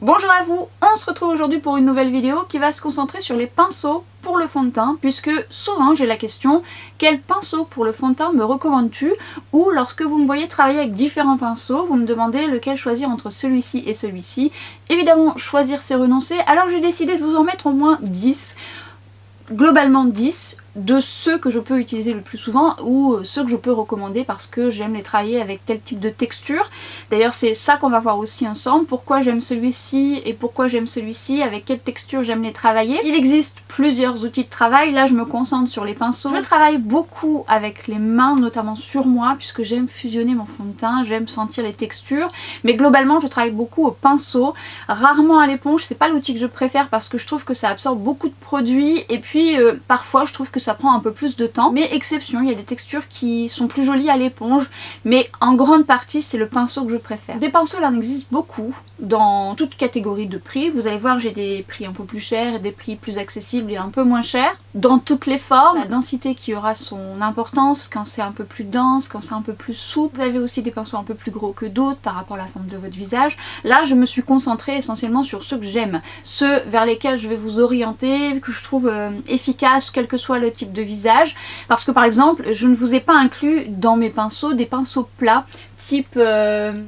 Bonjour à vous, on se retrouve aujourd'hui pour une nouvelle vidéo qui va se concentrer sur les pinceaux pour le fond de teint, puisque souvent j'ai la question quel pinceau pour le fond de teint me recommandes-tu, ou lorsque vous me voyez travailler avec différents pinceaux, vous me demandez lequel choisir entre celui-ci et celui-ci. Évidemment, choisir c'est renoncer, alors j'ai décidé de vous en mettre au moins 10, globalement 10, de ceux que je peux utiliser le plus souvent ou ceux que je peux recommander parce que j'aime les travailler avec tel type de texture. D'ailleurs c'est ça qu'on va voir aussi ensemble, pourquoi j'aime celui-ci et pourquoi j'aime celui-ci, avec quelle texture j'aime les travailler. Il existe plusieurs outils de travail, là je me concentre sur les pinceaux. Je travaille beaucoup avec les mains, notamment sur moi, puisque j'aime fusionner mon fond de teint, j'aime sentir les textures, mais globalement je travaille beaucoup au pinceau, rarement à l'éponge. C'est pas l'outil que je préfère parce que je trouve que ça absorbe beaucoup de produits et puis parfois je trouve que ça prend un peu plus de temps, mais exception, il y a des textures qui sont plus jolies à l'éponge, mais en grande partie c'est le pinceau que je préfère. Des pinceaux, il en existe beaucoup dans toute catégorie de prix. Vous allez voir, j'ai des prix un peu plus chers et des prix plus accessibles et un peu moins chers, dans toutes les formes. La densité qui aura son importance quand c'est un peu plus dense, quand c'est un peu plus souple. Vous avez aussi des pinceaux un peu plus gros que d'autres par rapport à la forme de votre visage. Là je me suis concentrée essentiellement sur ceux que j'aime, ceux vers lesquels je vais vous orienter, que je trouve efficaces quel que soit le type de visage, parce que par exemple je ne vous ai pas inclus dans mes pinceaux des pinceaux plats type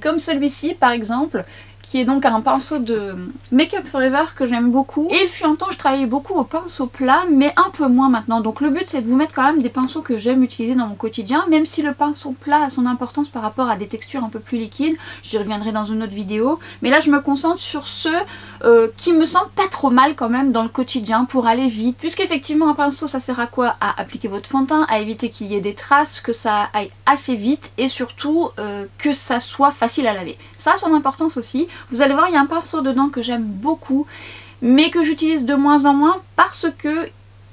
comme celui-ci par exemple, qui est donc un pinceau de Make Up For Ever que j'aime beaucoup. Et il fut un temps je travaillais beaucoup au pinceau plat, mais un peu moins maintenant. Donc le but c'est de vous mettre quand même des pinceaux que j'aime utiliser dans mon quotidien, même si le pinceau plat a son importance par rapport à des textures un peu plus liquides. J'y reviendrai dans une autre vidéo. Mais là je me concentre sur ceux qui me semblent pas trop mal quand même dans le quotidien pour aller vite. Puisqu'effectivement un pinceau ça sert à quoi? À appliquer votre fond de teint, à éviter qu'il y ait des traces, que ça aille assez vite et surtout que ça soit facile à laver. Ça a son importance aussi. Vous allez voir, il y a un pinceau dedans que j'aime beaucoup, mais que j'utilise de moins en moins parce que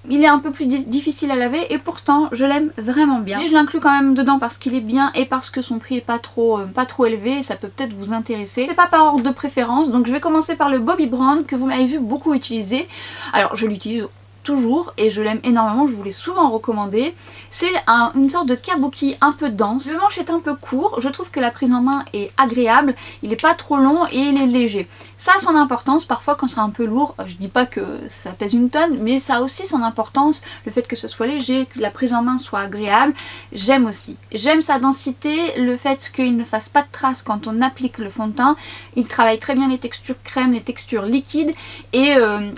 il est un peu plus difficile à laver et pourtant je l'aime vraiment bien. Et je l'inclus quand même dedans parce qu'il est bien et parce que son prix est pas trop élevé et ça peut peut-être vous intéresser. C'est pas par ordre de préférence, donc je vais commencer par le Bobbi Brown que vous m'avez vu beaucoup utiliser. Alors je l'utilise toujours et je l'aime énormément, je vous l'ai souvent recommandé. C'est une sorte de kabuki un peu dense. Le manche est un peu court, je trouve que la prise en main est agréable, il n'est pas trop long et il est léger. Ça a son importance parfois quand c'est un peu lourd, je dis pas que ça pèse une tonne, mais ça a aussi son importance, le fait que ce soit léger, que la prise en main soit agréable, j'aime aussi. J'aime sa densité, le fait qu'il ne fasse pas de traces quand on applique le fond de teint, il travaille très bien les textures crème, les textures liquides et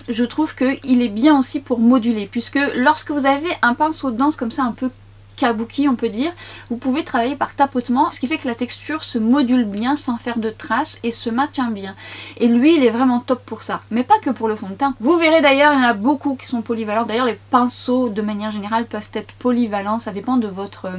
je trouve qu'il est bien aussi pour moduler, puisque lorsque vous avez un pinceau dense comme ça un peu kabuki on peut dire, vous pouvez travailler par tapotement, ce qui fait que la texture se module bien sans faire de traces et se maintient bien. Et lui il est vraiment top pour ça, mais pas que pour le fond de teint. Vous verrez d'ailleurs, il y en a beaucoup qui sont polyvalents, d'ailleurs les pinceaux de manière générale peuvent être polyvalents, ça dépend de votre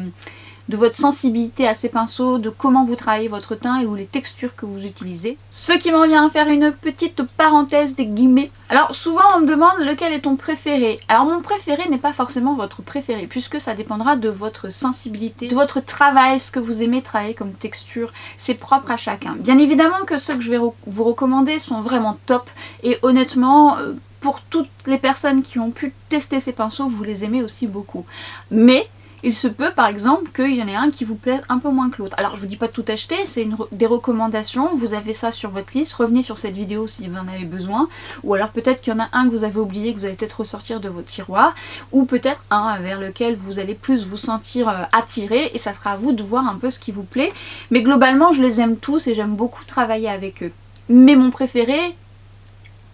sensibilité à ces pinceaux, de comment vous travaillez votre teint et ou les textures que vous utilisez. Ce qui m'en vient à faire une petite parenthèse des guillemets. Alors souvent on me demande lequel est ton préféré. Alors mon préféré n'est pas forcément votre préféré puisque ça dépendra de votre sensibilité, de votre travail, ce que vous aimez travailler comme texture. C'est propre à chacun. Bien évidemment que ceux que je vais vous recommander sont vraiment top et honnêtement pour toutes les personnes qui ont pu tester ces pinceaux, vous les aimez aussi beaucoup. Mais il se peut par exemple qu'il y en ait un qui vous plaise un peu moins que l'autre. Alors je vous dis pas de tout acheter, c'est des recommandations, vous avez ça sur votre liste, revenez sur cette vidéo si vous en avez besoin, ou alors peut-être qu'il y en a un que vous avez oublié, que vous allez peut-être ressortir de votre tiroir, ou peut-être un vers lequel vous allez plus vous sentir attiré, et ça sera à vous de voir un peu ce qui vous plaît. Mais globalement je les aime tous et j'aime beaucoup travailler avec eux. Mais mon préféré,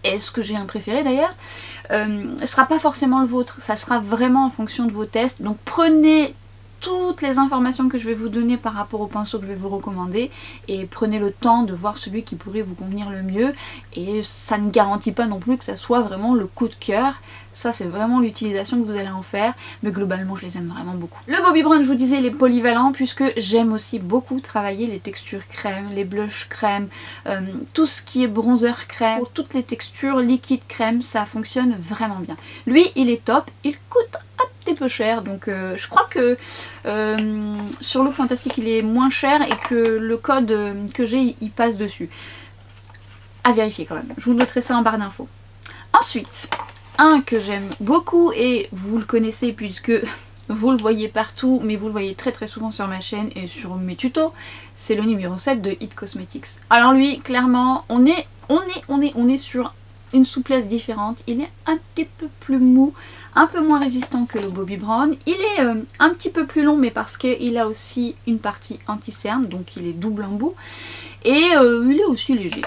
est-ce que j'ai un préféré d'ailleurs, ce sera pas forcément le vôtre, ça sera vraiment en fonction de vos tests. Donc prenez toutes les informations que je vais vous donner par rapport au pinceau que je vais vous recommander et prenez le temps de voir celui qui pourrait vous convenir le mieux, et ça ne garantit pas non plus que ça soit vraiment le coup de cœur. Ça c'est vraiment l'utilisation que vous allez en faire, mais globalement je les aime vraiment beaucoup. Le Bobbi Brown, je vous disais, il est polyvalent puisque j'aime aussi beaucoup travailler les textures crème, les blushs crème, tout ce qui est bronzer crème, pour toutes les textures liquides crème, ça fonctionne vraiment bien. Lui il est top, il coûte un petit peu cher, donc je crois que sur Look Fantastic il est moins cher et que le code que j'ai il passe dessus. À vérifier quand même, je vous noterai ça en barre d'infos. Ensuite, un que j'aime beaucoup et vous le connaissez puisque vous le voyez partout, mais vous le voyez très très souvent sur ma chaîne et sur mes tutos, c'est le numéro 7 de It Cosmetics. Alors lui, clairement, on est on est sur une souplesse différente. Il est un petit peu plus mou, un peu moins résistant que le Bobbi Brown. Il est un petit peu plus long, mais parce qu'il a aussi une partie anti-cerne, donc il est double embout. Et il est aussi léger.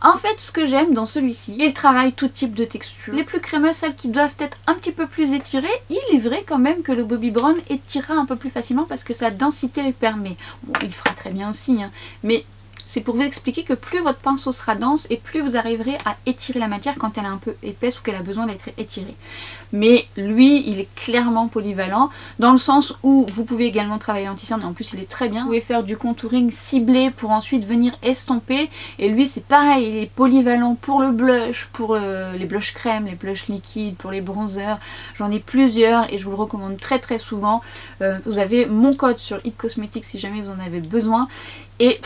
En fait, ce que j'aime dans celui-ci, il travaille tout type de texture. Les plus crémeuses, celles qui doivent être un petit peu plus étirées, il est vrai quand même que le Bobbi Brown étirera un peu plus facilement parce que sa densité le permet. Bon, il fera très bien aussi, hein, mais c'est pour vous expliquer que plus votre pinceau sera dense et plus vous arriverez à étirer la matière quand elle est un peu épaisse ou qu'elle a besoin d'être étirée. Mais lui, il est clairement polyvalent dans le sens où vous pouvez également travailler l'anti-cerne et en plus il est très bien. Vous pouvez faire du contouring ciblé pour ensuite venir estomper et lui c'est pareil, il est polyvalent pour le blush, pour les blushs crème, les blushs liquides, pour les bronzers. J'en ai plusieurs et je vous le recommande très très souvent. Vous avez mon code sur It Cosmetics si jamais vous en avez besoin et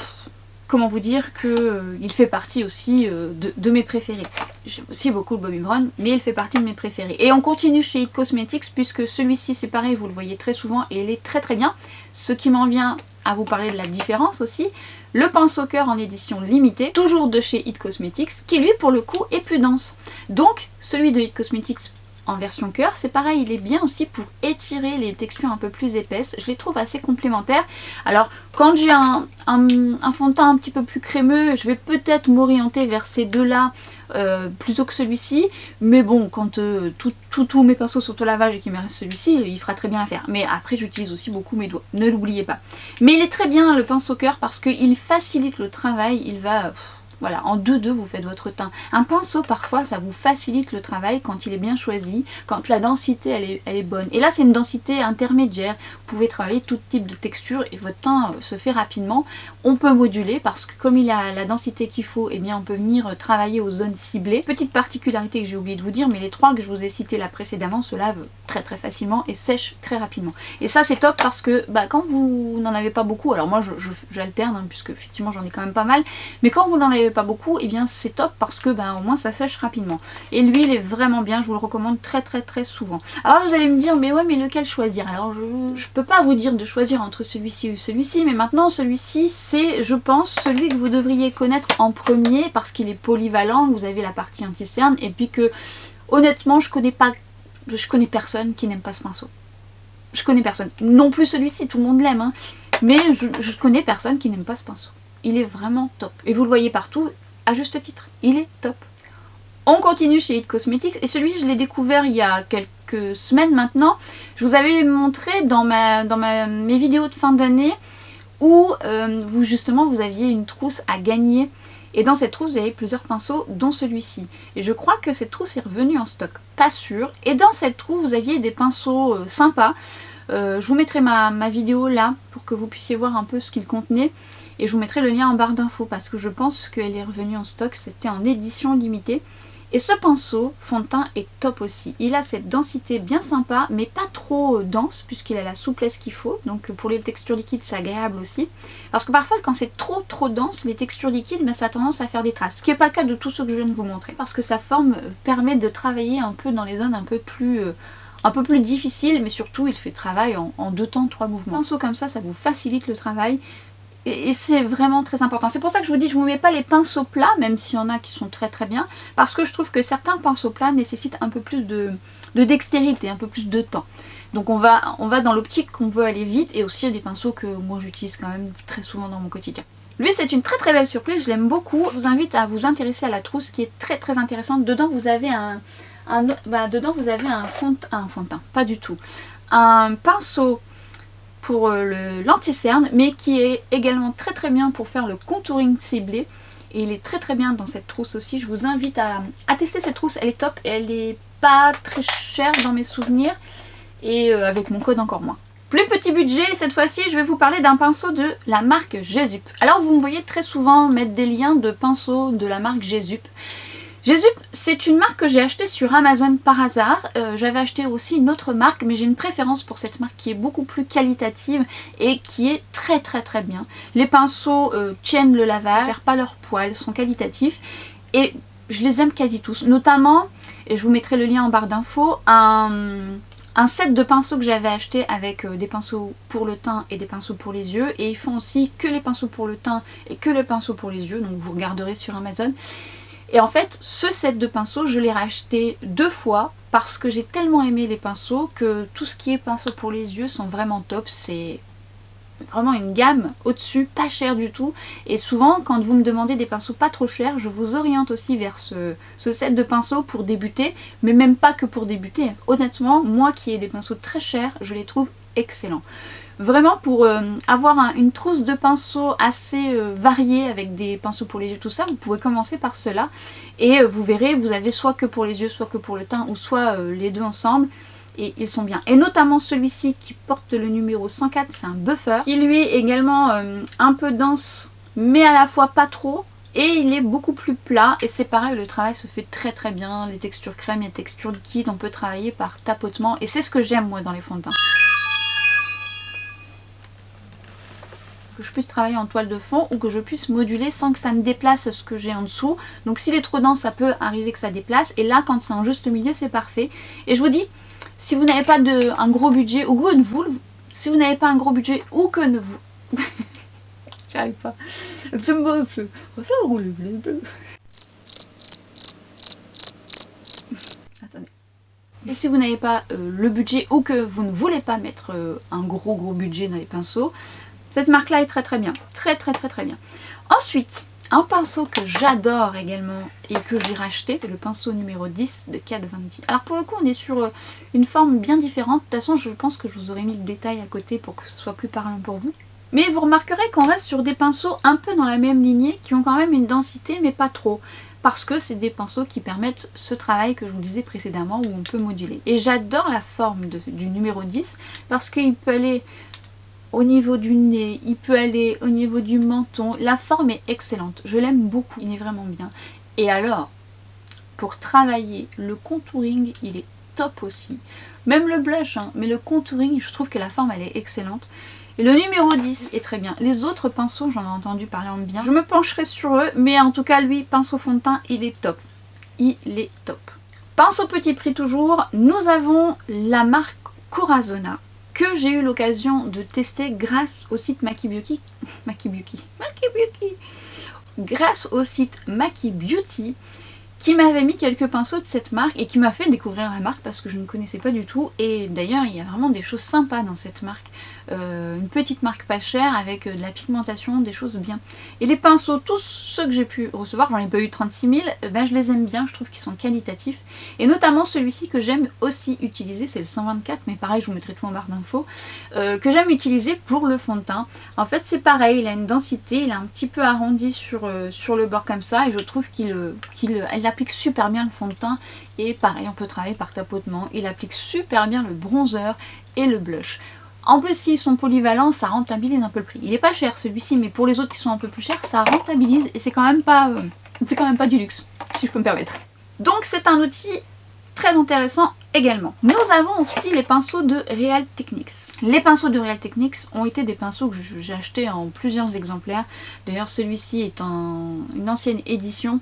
comment vous dire qu'il fait partie aussi de mes préférés. J'aime aussi beaucoup le Bobbi Brown, mais il fait partie de mes préférés. Et on continue chez It Cosmetics, puisque celui-ci c'est pareil, vous le voyez très souvent, et il est très très bien. Ce qui m'en vient à vous parler de la différence aussi, le pinceau cœur en édition limitée, toujours de chez It Cosmetics, qui lui pour le coup est plus dense. Donc celui de It Cosmetics en version cœur, c'est pareil, il est bien aussi pour étirer les textures un peu plus épaisses. Je les trouve assez complémentaires. Alors quand j'ai un fond de teint un petit peu plus crémeux, je vais peut-être m'orienter vers ces deux-là plutôt que celui-ci. Mais bon, quand tous mes pinceaux sont au lavage et qu'il me reste celui-ci, il fera très bien l'affaire. Mais après j'utilise aussi beaucoup mes doigts, ne l'oubliez pas. Mais il est très bien le pinceau cœur parce qu'il facilite le travail, il va... Voilà, en 2-2 vous faites votre teint. Un pinceau parfois ça vous facilite le travail quand il est bien choisi, quand la densité elle est bonne. Et là c'est une densité intermédiaire, vous pouvez travailler tout type de texture et votre teint se fait rapidement. On peut moduler parce que comme il a la densité qu'il faut, eh bien on peut venir travailler aux zones ciblées. Petite particularité que j'ai oublié de vous dire, mais les trois que je vous ai cités là précédemment se lavent très très facilement et sèchent très rapidement. Et ça c'est top parce que quand vous n'en avez pas beaucoup, alors moi j'alterne hein, puisque effectivement j'en ai quand même pas mal, mais quand vous n'en avez pas beaucoup, et bien c'est top parce que au moins ça sèche rapidement. Et lui il est vraiment bien, je vous le recommande très très très souvent. Alors vous allez me dire mais ouais mais lequel choisir? Alors je peux pas vous dire de choisir entre celui-ci ou celui-ci, mais maintenant celui-ci c'est je pense celui que vous devriez connaître en premier parce qu'il est polyvalent, vous avez la partie anti-cerne et puis que honnêtement je connais personne qui n'aime pas ce pinceau. Je connais personne. Non plus celui-ci, tout le monde l'aime hein, mais je connais personne qui n'aime pas ce pinceau. Il est vraiment top. Et vous le voyez partout, à juste titre. Il est top. On continue chez It Cosmetics. Et celui je l'ai découvert il y a quelques semaines maintenant. Je vous avais montré dans mes vidéos de fin d'année où vous aviez une trousse à gagner. Et dans cette trousse, vous avez plusieurs pinceaux, dont celui-ci. Et je crois que cette trousse est revenue en stock. Pas sûr. Et dans cette trousse, vous aviez des pinceaux sympas. Je vous mettrai ma vidéo là pour que vous puissiez voir un peu ce qu'il contenait. Et je vous mettrai le lien en barre d'infos parce que je pense qu'elle est revenue en stock, c'était en édition limitée. Et ce pinceau fond de teint est top aussi. Il a cette densité bien sympa, mais pas trop dense puisqu'il a la souplesse qu'il faut. Donc pour les textures liquides, c'est agréable aussi. Parce que parfois quand c'est trop dense, les textures liquides, ça a tendance à faire des traces. Ce qui n'est pas le cas de tous ceux que je viens de vous montrer. Parce que sa forme permet de travailler un peu dans les zones un peu plus difficiles, mais surtout il fait travail en 2 temps, 3 mouvements. Un pinceau comme ça vous facilite le travail. Et c'est vraiment très important. C'est pour ça que je vous dis, je ne vous mets pas les pinceaux plats, même s'il y en a qui sont très très bien, parce que je trouve que certains pinceaux plats nécessitent un peu plus de dextérité, un peu plus de temps. Donc on va dans l'optique qu'on veut aller vite, et aussi il y a des pinceaux que moi j'utilise quand même très souvent dans mon quotidien. Lui c'est une très très belle surprise, je l'aime beaucoup. Je vous invite à vous intéresser à la trousse qui est très très intéressante. Dedans vous avez un fond de teint, pas du tout. Un pinceau pour l'anti-cerne, mais qui est également très très bien pour faire le contouring ciblé. Et il est très très bien dans cette trousse aussi. Je vous invite à tester cette trousse, elle est top. Elle est pas très chère dans mes souvenirs. Et avec mon code encore moins. Plus petit budget, cette fois-ci je vais vous parler d'un pinceau de la marque Jesup. Alors vous me voyez très souvent mettre des liens de pinceaux de la marque Jesup. Jesup, c'est une marque que j'ai achetée sur Amazon par hasard. J'avais acheté aussi une autre marque, mais j'ai une préférence pour cette marque qui est beaucoup plus qualitative et qui est très très très bien. Les pinceaux tiennent le lavage, ne perdent pas leur poil, sont qualitatifs et je les aime quasi tous. Notamment, et je vous mettrai le lien en barre d'infos, un set de pinceaux que j'avais acheté avec des pinceaux pour le teint et des pinceaux pour les yeux. Et ils font aussi que les pinceaux pour le teint et que les pinceaux pour les yeux, donc vous regarderez sur Amazon. Et en fait, ce set de pinceaux, je l'ai racheté 2 fois parce que j'ai tellement aimé les pinceaux que tout ce qui est pinceaux pour les yeux sont vraiment top. C'est vraiment une gamme au-dessus, pas cher du tout. Et souvent, quand vous me demandez des pinceaux pas trop chers, je vous oriente aussi vers ce set de pinceaux pour débuter, mais même pas que pour débuter. Honnêtement, moi qui ai des pinceaux très chers, je les trouve excellents. Vraiment pour avoir une trousse de pinceaux assez variée avec des pinceaux pour les yeux, tout ça, vous pouvez commencer par cela. Et vous verrez, vous avez soit que pour les yeux, soit que pour le teint, ou soit les deux ensemble. Et ils sont bien. Et notamment celui-ci qui porte le numéro 104, c'est un buffer, qui lui est également un peu dense, mais à la fois pas trop. Et il est beaucoup plus plat, et c'est pareil, le travail se fait très très bien. Les textures crème, les textures liquides, on peut travailler par tapotement. Et c'est ce que j'aime moi dans les fonds de teint. Que je puisse travailler en toile de fond ou que je puisse moduler sans que ça ne déplace ce que j'ai en dessous. Donc s'il est trop dense, ça peut arriver que ça déplace. Et là, quand c'est en juste milieu, c'est parfait. Et je vous dis, si vous n'avez pas un gros budget ou que vous, si vous n'avez pas un gros budget ou que ne vous... J'arrive pas. Attendez. Et si vous n'avez pas le budget ou que vous ne voulez pas mettre un gros budget dans les pinceaux, cette marque-là est très très bien. Très bien. Ensuite, un pinceau que j'adore également et que j'ai racheté, c'est le pinceau numéro 10 de Kat Von D. Alors pour le coup, on est sur une forme bien différente. De toute façon, je pense que je vous aurais mis le détail à côté pour que ce soit plus parlant pour vous. Mais vous remarquerez qu'on reste sur des pinceaux un peu dans la même lignée, qui ont quand même une densité, mais pas trop. Parce que c'est des pinceaux qui permettent ce travail que je vous disais précédemment, où on peut moduler. Et j'adore la forme du numéro 10, parce qu'il peut aller au niveau du nez, il peut aller au niveau du menton. La forme est excellente, je l'aime beaucoup, il est vraiment bien. Et alors, pour travailler le contouring, il est top aussi. Même le blush, hein, mais le contouring, je trouve que la forme elle est excellente. Et le numéro 10 est très bien. Les autres pinceaux, j'en ai entendu parler en bien. Je me pencherai sur eux, mais en tout cas, lui, pinceau fond de teint, il est top. Il est top. Pinceau petit prix toujours, nous avons la marque Corazona, que j'ai eu l'occasion de tester grâce au site Maki Beauty. Grâce au site Maki Beauty, qui m'avait mis quelques pinceaux de cette marque et qui m'a fait découvrir la marque parce que je ne connaissais pas du tout. Et d'ailleurs, il y a vraiment des choses sympas dans cette marque. Une petite marque pas chère avec de la pigmentation, des choses bien. Et les pinceaux, tous ceux que j'ai pu recevoir, j'en ai pas eu 36 000, ben je les aime bien, je trouve qu'ils sont qualitatifs. Et notamment celui-ci que j'aime aussi utiliser, c'est le 124, mais pareil, je vous mettrai tout en barre d'infos, que j'aime utiliser pour le fond de teint. En fait, c'est pareil, il a une densité, il est un petit peu arrondi sur le bord comme ça, et je trouve qu'il applique super bien le fond de teint. Et pareil, on peut travailler par tapotement, il applique super bien le bronzer et le blush. En plus, s'ils sont polyvalents, ça rentabilise un peu le prix. Il est pas cher celui-ci, mais pour les autres qui sont un peu plus chers, ça rentabilise et c'est quand même pas du luxe, si je peux me permettre. Donc c'est un outil très intéressant également. Nous avons aussi les pinceaux de Real Techniques. Les pinceaux de Real Techniques ont été des pinceaux que j'ai achetés en plusieurs exemplaires. D'ailleurs, celui-ci est une ancienne édition.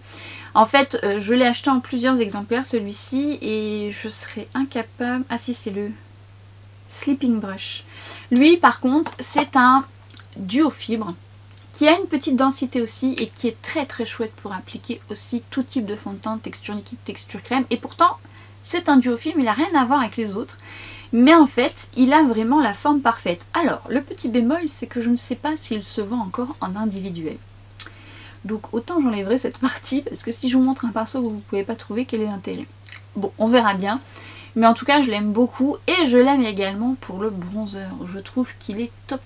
En fait, je l'ai acheté en plusieurs exemplaires, celui-ci, et je serais incapable... Ah si, c'est le Sleeping Brush. Lui, par contre, c'est un duo fibre qui a une petite densité aussi et qui est très très chouette pour appliquer aussi tout type de fond de teint, texture liquide, texture crème. Et pourtant, c'est un duo fibre, il n'a rien à voir avec les autres. Mais en fait, il a vraiment la forme parfaite. Alors, le petit bémol, c'est que je ne sais pas s'il se vend encore en individuel. Donc autant j'enlèverai cette partie, parce que si je vous montre un pinceau que vous ne pouvez pas trouver, quel est l'intérêt? Bon, on verra bien. Mais en tout cas, je l'aime beaucoup et je l'aime également pour le bronzer. Je trouve qu'il est top.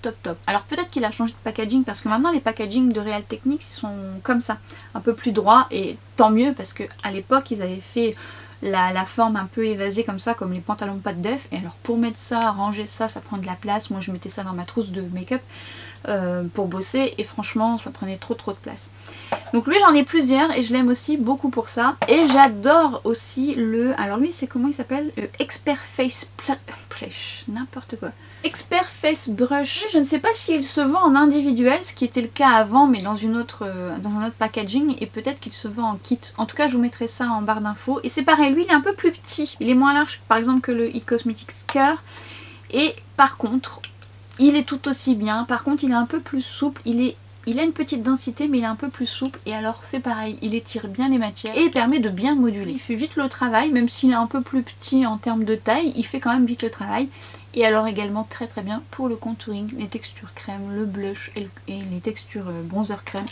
Alors peut-être qu'il a changé de packaging parce que maintenant les packaging de Real Techniques ils sont comme ça, un peu plus droits, et tant mieux parce qu'à l'époque ils avaient fait la forme un peu évasée comme ça, comme les pantalons de pâte d'œuf. Et alors pour mettre ça, ranger ça, ça prend de la place. Moi je mettais ça dans ma trousse de make-up pour bosser et franchement ça prenait trop de place. Donc lui j'en ai plusieurs et je l'aime aussi beaucoup pour ça. Et j'adore aussi alors lui c'est comment il s'appelle, Expert Face Brush, n'importe quoi. Expert Face Brush. Je ne sais pas s'il se vend en individuel, ce qui était le cas avant, mais dans un autre packaging, et peut-être qu'il se vend en kit. En tout cas je vous mettrai ça en barre d'infos. Et c'est pareil, lui il est un peu plus petit, il est moins large par exemple que le It Cosmetics Cœur. Et par contre il est tout aussi bien, par contre il est un peu plus souple, il est Il a une petite densité mais il est un peu plus souple et alors c'est pareil, il étire bien les matières et permet de bien moduler. Il fait vite le travail, même s'il est un peu plus petit en termes de taille, il fait quand même vite le travail. Et alors également très très bien pour le contouring, les textures crème, le blush et les textures bronzer crème,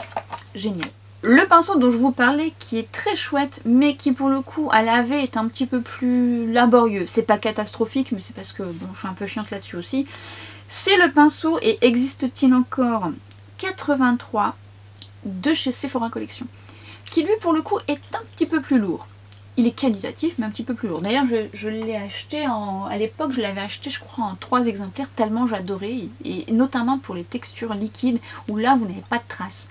génial. Le pinceau dont je vous parlais qui est très chouette mais qui pour le coup à laver est un petit peu plus laborieux, c'est pas catastrophique mais c'est parce que bon je suis un peu chiante là-dessus aussi, c'est le pinceau et existe-t-il encore 83 de chez Sephora Collection, qui lui pour le coup est un petit peu plus lourd. Il est qualitatif mais un petit peu plus lourd. D'ailleurs je l'ai acheté à l'époque, je l'avais acheté je crois en 3 exemplaires tellement j'adorais, et notamment pour les textures liquides où là vous n'avez pas de traces.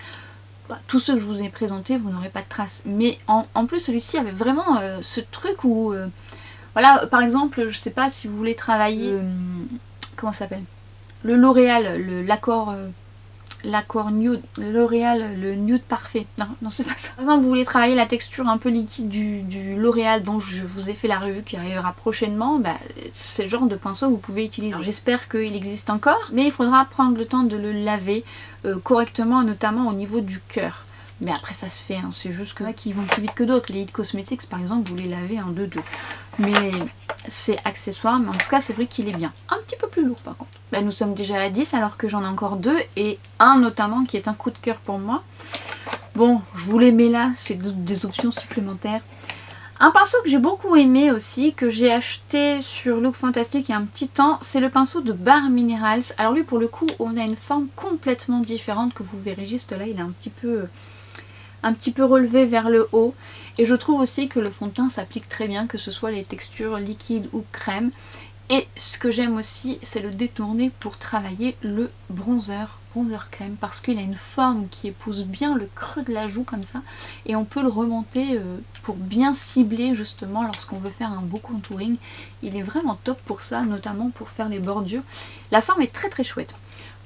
Tous ceux que je vous ai présentés vous n'aurez pas de traces, mais en plus celui-ci avait vraiment ce truc où voilà, par exemple je sais pas si vous voulez travailler comment ça s'appelle, le L'Oréal, l'accord nude, L'Oréal, le nude parfait. Non, c'est pas ça. Par exemple, vous voulez travailler la texture un peu liquide du L'Oréal dont je vous ai fait la revue qui arrivera prochainement, c'est le genre de pinceau que vous pouvez utiliser. J'espère qu'il existe encore, mais il faudra prendre le temps de le laver correctement, notamment au niveau du cœur. Mais après ça se fait, hein. C'est juste que là qui vont plus vite que d'autres. Les It Cosmetics par exemple, vous les lavez en 2-2. Mais c'est accessoire, mais en tout cas c'est vrai qu'il est bien. Un petit peu plus lourd par contre. Nous sommes déjà à 10 alors que j'en ai encore 2 et un notamment qui est un coup de cœur pour moi. Bon, je vous les mets là, c'est des options supplémentaires. Un pinceau que j'ai beaucoup aimé aussi, que j'ai acheté sur Look Fantastic il y a un petit temps, c'est le pinceau de Bare Minerals. Alors lui pour le coup on a une forme complètement différente que vous verrez juste là, il est un petit peu relevé vers le haut. Et je trouve aussi que le fond de teint s'applique très bien, que ce soit les textures liquides ou crème. Et ce que j'aime aussi, c'est le détourner pour travailler le bronzer crème, parce qu'il a une forme qui épouse bien le creux de la joue comme ça. Et on peut le remonter pour bien cibler justement lorsqu'on veut faire un beau contouring. Il est vraiment top pour ça, notamment pour faire les bordures. La forme est très très chouette.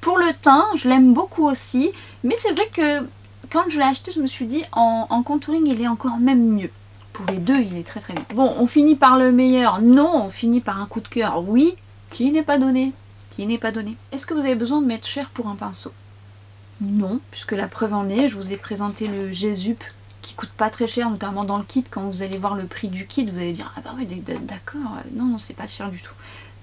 Pour le teint, je l'aime beaucoup aussi, mais c'est vrai que quand je l'ai acheté, je me suis dit en contouring il est encore même mieux. Pour les deux, il est très très bien. Bon, on finit par le meilleur. Non, on finit par un coup de cœur. Oui, qui n'est pas donné. Qui n'est pas donné. Est-ce que vous avez besoin de mettre cher pour un pinceau? Non, puisque la preuve en est, je vous ai présenté le G-Zup qui coûte pas très cher, notamment dans le kit. Quand vous allez voir le prix du kit, vous allez dire ah bah ouais d'accord, non c'est pas cher du tout.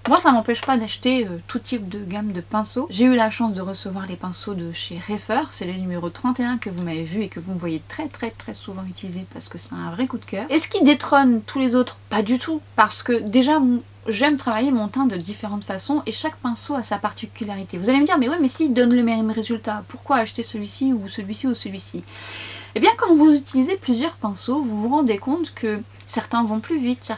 Moi ça m'empêche pas d'acheter tout type de gamme de pinceaux. J'ai eu la chance de recevoir les pinceaux de chez Refer, c'est le numéro 31 que vous m'avez vu et que vous me voyez très souvent utiliser parce que c'est un vrai coup de cœur. Est-ce qu'il détrône tous les autres? Pas du tout, parce que déjà j'aime travailler mon teint de différentes façons et chaque pinceau a sa particularité. Vous allez me dire mais ouais mais s'il donne le même résultat, pourquoi acheter celui-ci ou celui-ci ou celui-ci? Et bien quand vous utilisez plusieurs pinceaux, vous vous rendez compte que certains vont plus vite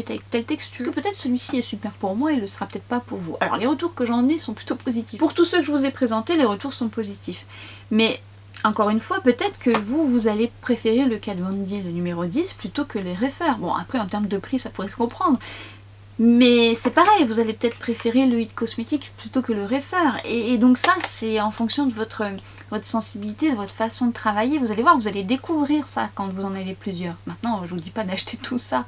avec telle texture. Que peut-être celui-ci est super pour moi et il le sera peut-être pas pour vous. Alors les retours que j'en ai sont plutôt positifs. Pour tous ceux que je vous ai présentés, les retours sont positifs. Mais encore une fois, peut-être que vous allez préférer le Kat Von D, le numéro 10, plutôt que les Refer. Bon après en termes de prix ça pourrait se comprendre. Mais c'est pareil, vous allez peut-être préférer le It Cosmetics plutôt que le Refer. Et donc ça, c'est en fonction de votre sensibilité, de votre façon de travailler. Vous allez voir, vous allez découvrir ça quand vous en avez plusieurs. Maintenant, je vous dis pas d'acheter tout ça.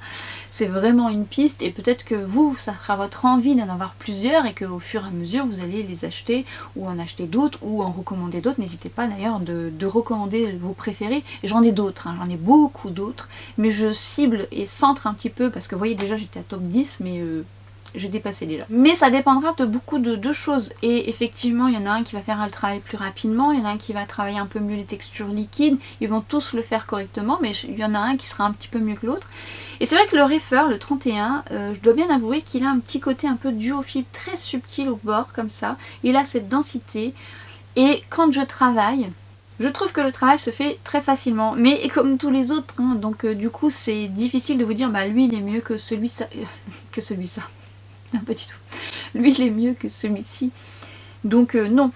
C'est vraiment une piste et peut-être que vous, ça sera votre envie d'en avoir plusieurs et qu'au fur et à mesure, vous allez les acheter ou en acheter d'autres ou en recommander d'autres. N'hésitez pas d'ailleurs de recommander vos préférés. J'en ai d'autres, hein, j'en ai beaucoup d'autres. Mais je cible et centre un petit peu parce que vous voyez déjà j'étais à top 10 mais j'ai dépassé déjà. Mais ça dépendra de beaucoup de choses. Et effectivement, il y en a un qui va faire le travail plus rapidement, il y en a un qui va travailler un peu mieux les textures liquides. Ils vont tous le faire correctement, mais il y en a un qui sera un petit peu mieux que l'autre. Et c'est vrai que le Refer, le 31, je dois bien avouer qu'il a un petit côté un peu duo fibre très subtil au bord, comme ça. Il a cette densité. Et quand je travaille, je trouve que le travail se fait très facilement, mais comme tous les autres, hein, donc du coup c'est difficile de vous dire bah lui il est mieux que celui-ça, non pas du tout, lui il est mieux que celui-ci, donc non,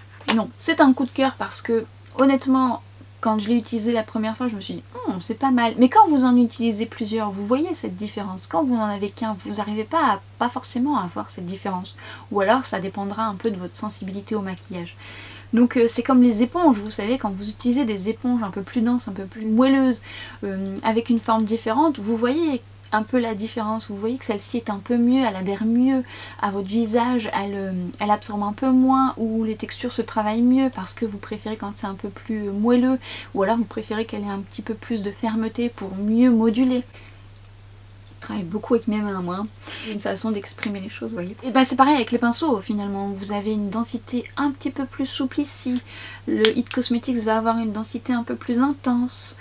c'est un coup de cœur parce que honnêtement quand je l'ai utilisé la première fois je me suis dit c'est pas mal, mais quand vous en utilisez plusieurs vous voyez cette différence, quand vous n'en avez qu'un vous n'arrivez pas forcément à voir cette différence, ou alors ça dépendra un peu de votre sensibilité au maquillage. Donc c'est comme les éponges, vous savez, quand vous utilisez des éponges un peu plus denses, un peu plus moelleuses, avec une forme différente, vous voyez un peu la différence. Vous voyez que celle-ci est un peu mieux, elle adhère mieux à votre visage, elle absorbe un peu moins, ou les textures se travaillent mieux parce que vous préférez quand c'est un peu plus moelleux, ou alors vous préférez qu'elle ait un petit peu plus de fermeté pour mieux moduler. Je travaille beaucoup avec mes mains, moi. C'est une façon d'exprimer les choses, vous voyez. Et ben c'est pareil avec les pinceaux, finalement. Vous avez une densité un petit peu plus souple ici. Le It Cosmetics va avoir une densité un peu plus intense.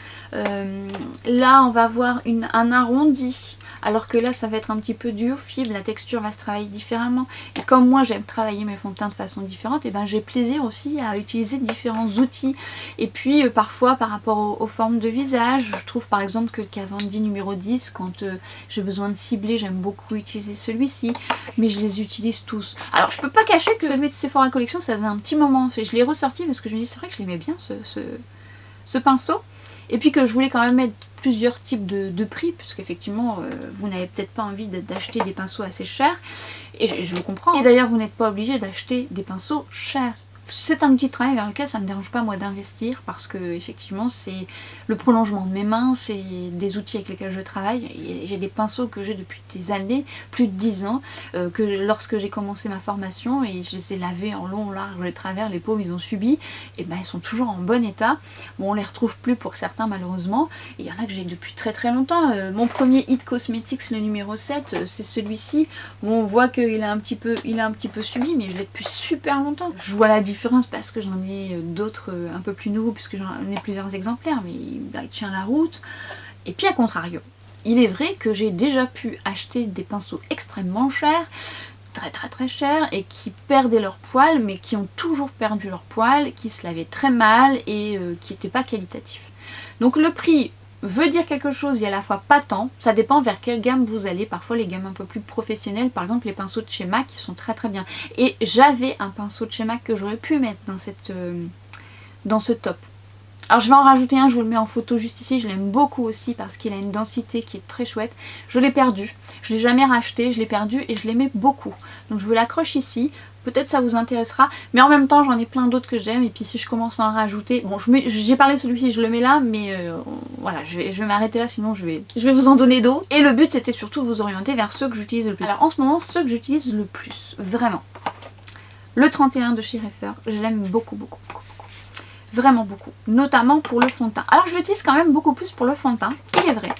Là, on va avoir un arrondi. Alors que là, ça va être un petit peu dur, fibre, la texture va se travailler différemment. Et comme moi, j'aime travailler mes fonds de teint de façon différente, et ben j'ai plaisir aussi à utiliser différents outils. Et puis, parfois, par rapport aux formes de visage, je trouve par exemple que le Cavendish numéro 10, quand j'ai besoin de cibler, j'aime beaucoup utiliser celui-ci. Mais je les utilise tous. Alors, je peux pas cacher que celui de Sephora Collection, ça faisait un petit moment. Je l'ai ressorti parce que je me dis, c'est vrai que je l'aimais bien, ce pinceau. Et puis que je voulais quand même mettre plusieurs types de prix, puisqu'effectivement vous n'avez peut-être pas envie d'acheter des pinceaux assez chers, et je le comprends. Et d'ailleurs vous n'êtes pas obligé d'acheter des pinceaux chers. C'est un petit travail vers lequel ça ne me dérange pas moi d'investir, parce que effectivement c'est le prolongement de mes mains, c'est des outils avec lesquels je travaille. J'ai des pinceaux que j'ai depuis des années, plus de 10 ans, que lorsque j'ai commencé ma formation, et je les ai lavés en long, large, les travers, les pauvres ils ont subi, et ben ils sont toujours en bon état. Bon, on les retrouve plus pour certains malheureusement, et il y en a que j'ai depuis très très longtemps. Mon premier It Cosmetics, le numéro 7, c'est celui-ci. Bon, on voit qu'il a un petit peu subi, mais je l'ai depuis super longtemps. Je vois la différence parce que j'en ai d'autres un peu plus nouveaux, puisque j'en ai plusieurs exemplaires, mais il tient la route. Et puis à contrario, il est vrai que j'ai déjà pu acheter des pinceaux extrêmement chers, très chers, et qui perdaient leur poil, mais qui ont toujours perdu leur poil, qui se lavaient très mal et qui n'étaient pas qualitatifs. Donc le prix veut dire quelque chose, il y a à la fois pas tant, ça dépend vers quelle gamme vous allez. Parfois les gammes un peu plus professionnelles, par exemple les pinceaux de chez MAC, qui sont très bien. Et j'avais un pinceau de chez MAC que j'aurais pu mettre dans ce top. Alors je vais en rajouter un, je vous le mets en photo juste ici, je l'aime beaucoup aussi parce qu'il a une densité qui est très chouette. Je l'ai perdu, je l'ai jamais racheté, je l'ai perdu et je l'aimais beaucoup. Donc je vous l'accroche ici, peut-être ça vous intéressera, mais en même temps j'en ai plein d'autres que j'aime, et puis si je commence à en rajouter, bon j'ai parlé de celui-ci, je le mets là, mais voilà, je vais m'arrêter là, sinon je vais vous en donner d'autres. Et le but c'était surtout de vous orienter vers ceux que j'utilise le plus. Alors en ce moment, ceux que j'utilise le plus, vraiment. Le 31 de chez Reifer, je l'aime beaucoup. Vraiment beaucoup, notamment pour le fond de teint. Alors je l'utilise quand même beaucoup plus pour le fond de teint, il est vrai.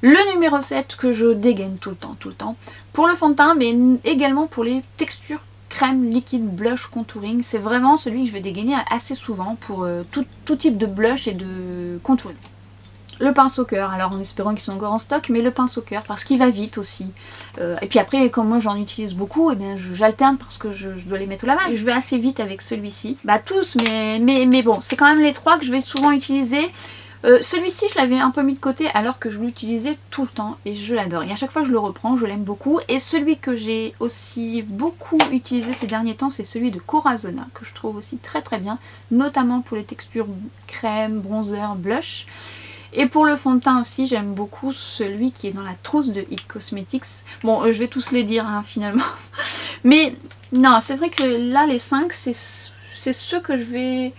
Le numéro 7 que je dégaine tout le temps, pour le fond de teint, mais également pour les textures crème, liquide, blush, contouring. C'est vraiment celui que je vais dégainer assez souvent pour tout type de blush et de contouring. Le pinceau cœur, alors en espérant qu'ils sont encore en stock, mais le pinceau cœur parce qu'il va vite aussi. Et puis après, comme moi j'en utilise beaucoup, et bien j'alterne parce que je dois les mettre au lavage. Je vais assez vite avec celui-ci. Bah tous, mais bon, c'est quand même les trois que je vais souvent utiliser. Celui-ci je l'avais un peu mis de côté alors que je l'utilisais tout le temps et je l'adore. Et à chaque fois je le reprends, je l'aime beaucoup. Et celui que j'ai aussi beaucoup utilisé ces derniers temps, c'est celui de Corazona, que je trouve aussi très bien, notamment pour les textures crème, bronzer, blush. Et pour le fond de teint aussi, j'aime beaucoup celui qui est dans la trousse de It Cosmetics. Bon, je vais tous les dire hein, finalement. Mais non, c'est vrai que là, les 5, c'est ceux que je vais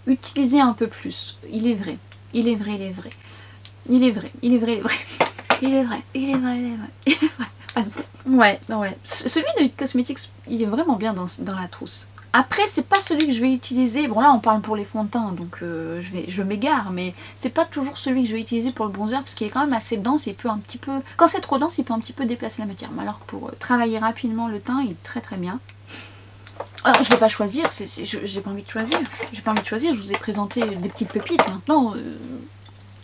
utiliser un peu plus. Il est vrai. Ouais. Celui de It Cosmetics, il est vraiment bien dans la trousse. Après, c'est pas celui que je vais utiliser. Bon, là, on parle pour les fonds de teint, donc je m'égare, mais c'est pas toujours celui que je vais utiliser pour le bronzer parce qu'il est quand même assez dense et il peut un petit peu. Quand c'est trop dense, il peut un petit peu déplacer la matière. Mais alors, pour travailler rapidement le teint, il est très bien. Alors, je vais pas choisir, j'ai pas envie de choisir. Je vous ai présenté des petites pépites. Maintenant,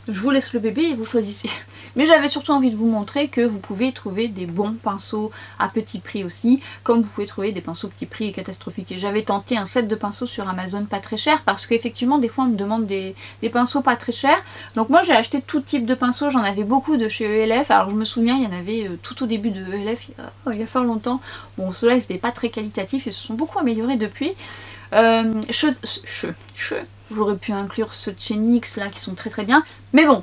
je vous laisse le bébé et vous choisissez. Mais j'avais surtout envie de vous montrer que vous pouvez trouver des bons pinceaux à petit prix aussi, comme vous pouvez trouver des pinceaux petit prix catastrophiques. Et j'avais tenté un set de pinceaux sur Amazon pas très cher, parce qu'effectivement des fois on me demande des pinceaux pas très chers. Donc moi j'ai acheté tout type de pinceaux, j'en avais beaucoup de chez ELF. Alors je me souviens, il y en avait tout au début de ELF, il y a fort longtemps. Bon, ceux-là ils n'étaient pas très qualitatifs et se sont beaucoup améliorés depuis. J'aurais pu inclure ceux de chez NYX là qui sont très bien. Mais bon,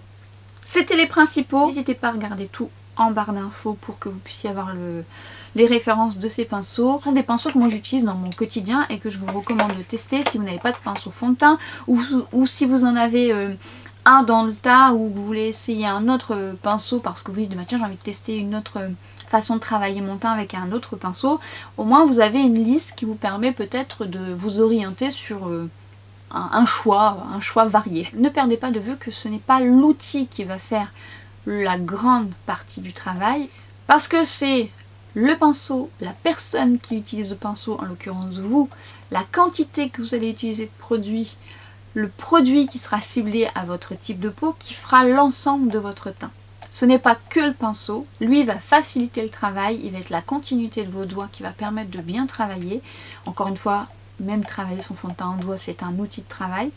c'était les principaux. N'hésitez pas à regarder tout en barre d'infos pour que vous puissiez avoir les références de ces pinceaux. Ce sont des pinceaux que moi j'utilise dans mon quotidien et que je vous recommande de tester si vous n'avez pas de pinceau fond de teint ou si vous en avez un dans le tas où vous voulez essayer un autre pinceau parce que vous dites bah, tiens j'ai envie de tester une autre façon de travailler mon teint avec un autre pinceau, au moins vous avez une liste qui vous permet peut-être de vous orienter sur un choix varié. Ne perdez pas de vue que ce n'est pas l'outil qui va faire la grande partie du travail, parce que c'est le pinceau, la personne qui utilise le pinceau, en l'occurrence vous, la quantité que vous allez utiliser de produit, le produit qui sera ciblé à votre type de peau qui fera l'ensemble de votre teint. Ce n'est pas que le pinceau, lui va faciliter le travail, il va être la continuité de vos doigts qui va permettre de bien travailler. Encore une fois, même travailler son fond de teint en doigt, c'est un outil de travail.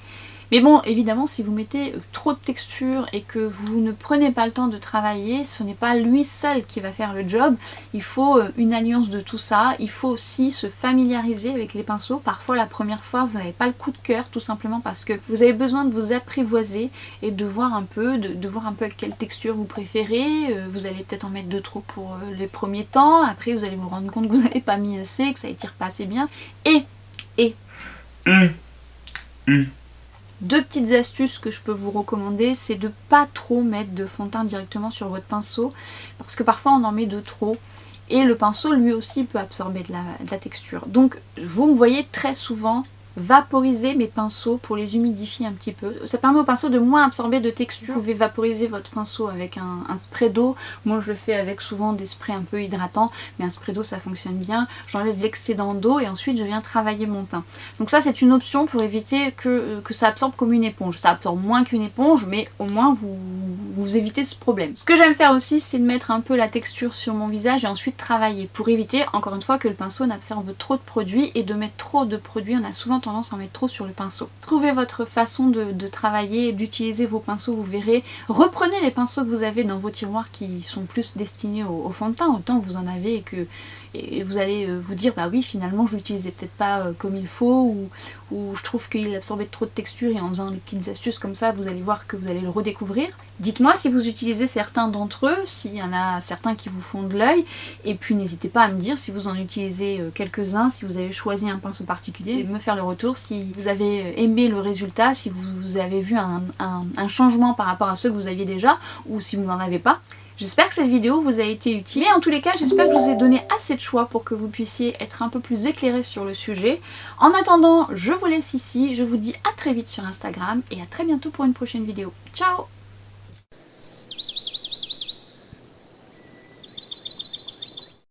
Mais bon, évidemment, si vous mettez trop de texture et que vous ne prenez pas le temps de travailler, ce n'est pas lui seul qui va faire le job. Il faut une alliance de tout ça. Il faut aussi se familiariser avec les pinceaux. Parfois, la première fois, vous n'avez pas le coup de cœur, tout simplement parce que vous avez besoin de vous apprivoiser et de voir un peu, quelle texture vous préférez. Vous allez peut-être en mettre de trop pour les premiers temps. Après, vous allez vous rendre compte que vous n'avez pas mis assez, que ça étire pas assez bien. Deux petites astuces que je peux vous recommander, c'est de pas trop mettre de fond de teint directement sur votre pinceau, parce que parfois on en met de trop et le pinceau lui aussi peut absorber de la texture. Donc vous me voyez très souvent vaporiser mes pinceaux pour les humidifier un petit peu. Ça permet au pinceau de moins absorber de texture. Vous pouvez vaporiser votre pinceau avec un spray d'eau. Moi je le fais avec souvent des sprays un peu hydratants, mais un spray d'eau ça fonctionne bien. J'enlève l'excédent d'eau et ensuite je viens travailler mon teint. Donc ça c'est une option pour éviter que ça absorbe comme une éponge. Ça absorbe moins qu'une éponge, mais au moins vous évitez ce problème. Ce que j'aime faire aussi, c'est de mettre un peu la texture sur mon visage et ensuite travailler pour éviter encore une fois que le pinceau n'absorbe trop de produits, et de mettre trop de produits, on a souvent tendance à en mettre trop sur le pinceau. Trouvez votre façon de travailler, d'utiliser vos pinceaux, vous verrez. Reprenez les pinceaux que vous avez dans vos tiroirs qui sont plus destinés au fond de teint, autant vous en avez et vous allez vous dire bah oui finalement je l'utilisais peut-être pas comme il faut, ou je trouve qu'il absorbait trop de texture, et en faisant des petites astuces comme ça vous allez voir que vous allez le redécouvrir. Dites-moi si vous utilisez certains d'entre eux, s'il y en a certains qui vous font de l'œil, et puis n'hésitez pas à me dire si vous en utilisez quelques-uns, si vous avez choisi un pinceau particulier, me faire le retour si vous avez aimé le résultat, si vous avez vu un changement par rapport à ceux que vous aviez déjà, ou si vous n'en avez pas. J'espère que cette vidéo vous a été utile, et en tous les cas j'espère que je vous ai donné assez de choix pour que vous puissiez être un peu plus éclairé sur le sujet. En attendant, je vous laisse ici, je vous dis à très vite sur Instagram et à très bientôt pour une prochaine vidéo. Ciao!